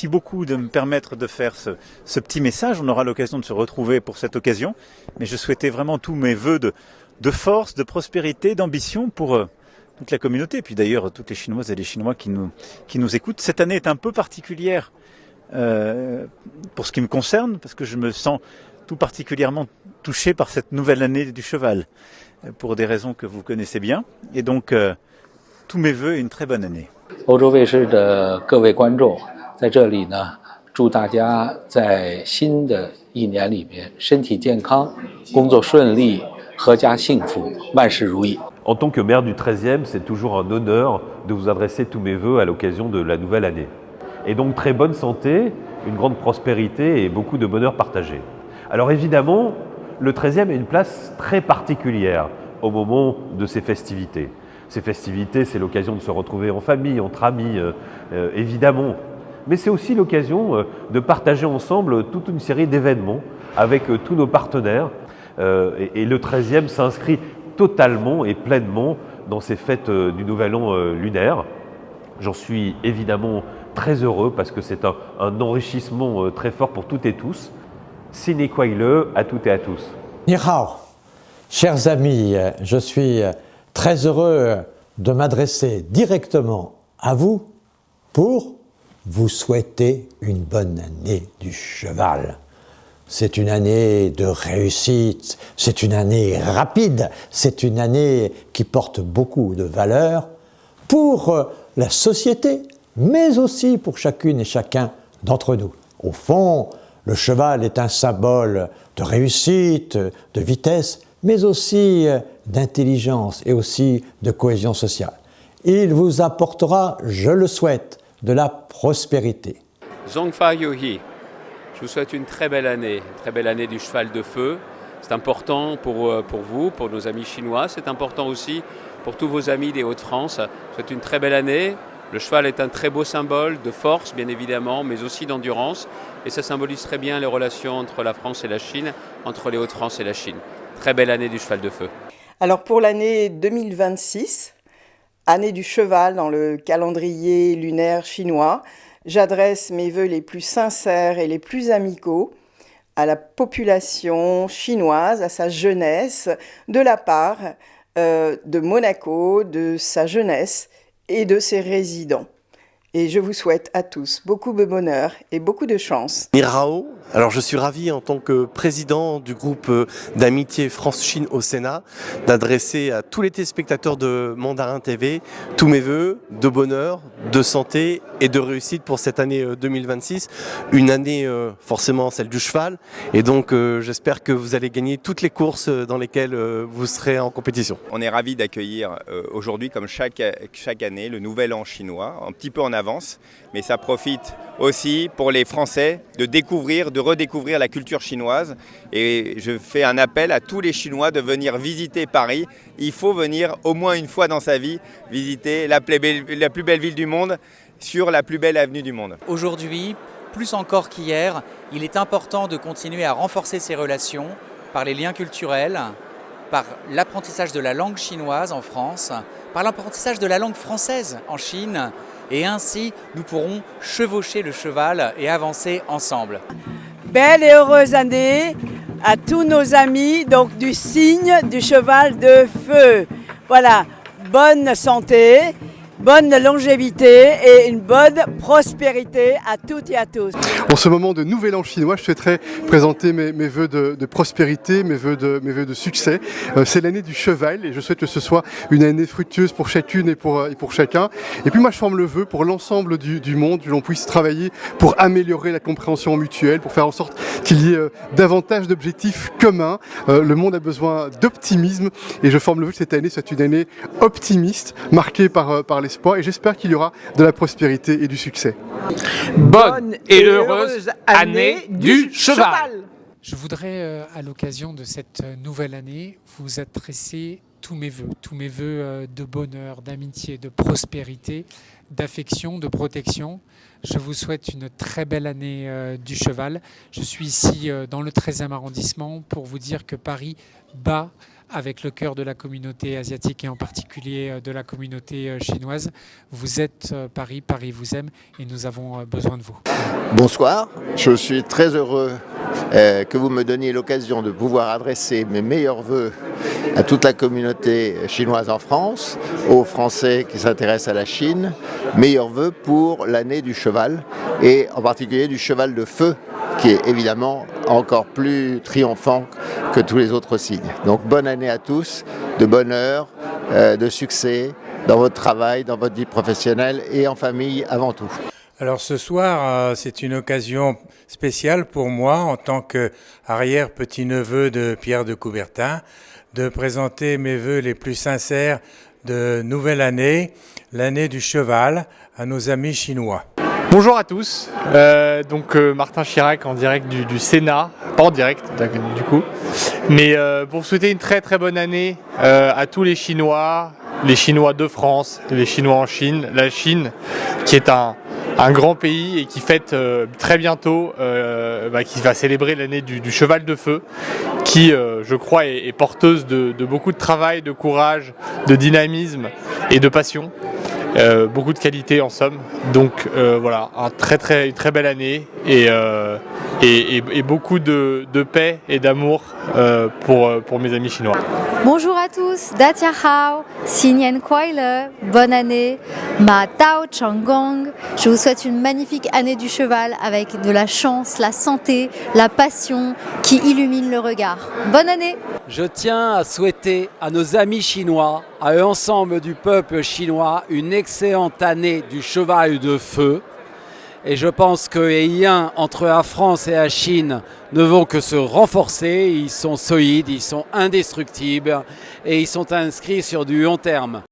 remercie beaucoup de me permettre de faire ce petit message. On aura l'occasion de se retrouver pour cette occasion. Mais je souhaitais vraiment tous mes vœux de force, de prospérité, d'ambition pour toute la communauté. Et puis d'ailleurs, toutes les Chinoises et les Chinois qui nous écoutent. Cette année est un peu particulière pour ce qui me concerne, parce que je me sens tout particulièrement touché par cette nouvelle année du cheval, pour des raisons que vous connaissez bien. Et donc, tous mes vœux et une très bonne année. 欧洲卫视的各位观众，在这里呢，祝大家在新的一年里面身体健康，工作顺利，阖家幸福，万事如意。En tant que maire du 13e, c'est toujours un honneur de vous adresser tous mes vœux à l'occasion de la nouvelle année. Et donc très bonne santé, une grande prospérité et beaucoup de bonheur partagé. Alors évidemment, le 13e a une place très particulière au moment de ces festivités. Ces festivités, c'est l'occasion de se retrouver en famille, entre amis, évidemment. Mais c'est aussi l'occasion de partager ensemble toute une série d'événements avec tous nos partenaires. Et le 13e s'inscrit totalement et pleinement dans ces fêtes du Nouvel An lunaire. J'en suis évidemment très heureux parce que c'est un enrichissement très fort pour toutes et tous. Sine qua ile à toutes et à tous. Ni hao, chers amis, je suis très heureux de m'adresser directement à vous pour vous souhaiter une bonne année du cheval. C'est une année de réussite, c'est une année rapide, c'est une année qui porte beaucoup de valeurs pour la société, mais aussi pour chacune et chacun d'entre nous. Au fond, le cheval est un symbole de réussite, de vitesse, mais aussi d'intelligence et aussi de cohésion sociale. Il vous apportera, je le souhaite, de la prospérité. Zhongfa Yohi, je vous souhaite une très belle année du cheval de feu. C'est important pour vous, pour nos amis chinois, c'est important aussi pour tous vos amis des Hauts-de-France. Je vous souhaite une très belle année. Le cheval est un très beau symbole de force, bien évidemment, mais aussi d'endurance. Et ça symbolise très bien les relations entre la France et la Chine, entre les Hauts-de-France et la Chine. Très belle année du cheval de feu. Alors pour l'année 2026, année du cheval dans le calendrier lunaire chinois, j'adresse mes vœux les plus sincères et les plus amicaux à la population chinoise, à sa jeunesse, de la part de Monaco, de sa jeunesse et de ses résidents. Et je vous souhaite à tous beaucoup de bonheur et beaucoup de chance. Ni hao, alors je suis ravi en tant que président du groupe d'amitié France-Chine au Sénat d'adresser à tous les téléspectateurs de Mandarin TV tous mes vœux de bonheur, de santé et de réussite pour cette année 2026. Une année forcément celle du cheval et donc j'espère que vous allez gagner toutes les courses dans lesquelles vous serez en compétition. On est ravis d'accueillir aujourd'hui comme chaque année le Nouvel An chinois, un petit peu en avance, mais ça profite aussi pour les Français de découvrir, de redécouvrir la culture chinoise. Et je fais un appel à tous les Chinois de venir visiter Paris. Il faut venir au moins une fois dans sa vie visiter la plus belle ville du monde sur la plus belle avenue du monde. Aujourd'hui, plus encore qu'hier, il est important de continuer à renforcer ces relations par les liens culturels, par l'apprentissage de la langue chinoise en France, par l'apprentissage de la langue française en Chine. Et ainsi, nous pourrons chevaucher le cheval et avancer ensemble. Belle et heureuse année à tous nos amis donc du signe du cheval de feu. Voilà, bonne santé, bonne longévité et une bonne prospérité à toutes et à tous. En ce moment de Nouvel An chinois, je souhaiterais présenter mes vœux de prospérité, mes vœux de succès. C'est l'année du cheval et je souhaite que ce soit une année fructueuse pour chacune et pour chacun. Et puis moi je forme le vœu pour l'ensemble du monde, que l'on puisse travailler pour améliorer la compréhension mutuelle, pour faire en sorte qu'il y ait davantage d'objectifs communs. Le monde a besoin d'optimisme et je forme le vœu que cette année soit une année optimiste, marquée par l'espoir et j'espère qu'il y aura de la prospérité et du succès. Bonne et heureuse année du cheval. Je voudrais, à l'occasion de cette nouvelle année, vous adresser tous mes vœux de bonheur, d'amitié, de prospérité, d'affection, de protection. Je vous souhaite une très belle année du cheval. Je suis ici dans le 13e arrondissement pour vous dire que Paris bat avec le cœur de la communauté asiatique et en particulier de la communauté chinoise. Vous êtes Paris, Paris vous aime et nous avons besoin de vous. Bonsoir, je suis très heureux que vous me donniez l'occasion de pouvoir adresser mes meilleurs vœux à toute la communauté chinoise en France, aux Français qui s'intéressent à la Chine, meilleurs vœux pour l'année du cheval et en particulier du cheval de feu qui est évidemment encore plus triomphant que tous les autres signes. Donc bonne année à tous, de bonheur, de succès dans votre travail, dans votre vie professionnelle et en famille avant tout. Alors ce soir, c'est une occasion spéciale pour moi en tant qu'arrière-petit-neveu de Pierre de Coubertin de présenter mes vœux les plus sincères de nouvelle année, l'année du cheval, à nos amis chinois. Bonjour à tous, Martin Chirac en direct du Sénat, pas en direct du coup, mais pour souhaiter une très très bonne année à tous les Chinois de France, les Chinois en Chine, la Chine qui est un grand pays et qui fête très bientôt, qui va célébrer l'année du cheval de feu, qui je crois est porteuse de beaucoup de travail, de courage, de dynamisme et de passion. Beaucoup de qualité en somme, donc voilà, une très belle année et beaucoup de paix et d'amour pour mes amis chinois. Bonjour à tous, Da Tia Hao, Xi Nian Kuai Le, bonne année, Ma Dao Cheng Gong. Je vous souhaite une magnifique année du cheval avec de la chance, la santé, la passion qui illumine le regard. Bonne année! Je tiens à souhaiter à nos amis chinois, à l'ensemble du peuple chinois, une excellente année du cheval de feu. Et je pense que les liens entre la France et la Chine ne vont que se renforcer. Ils sont solides, ils sont indestructibles et ils sont inscrits sur du long terme.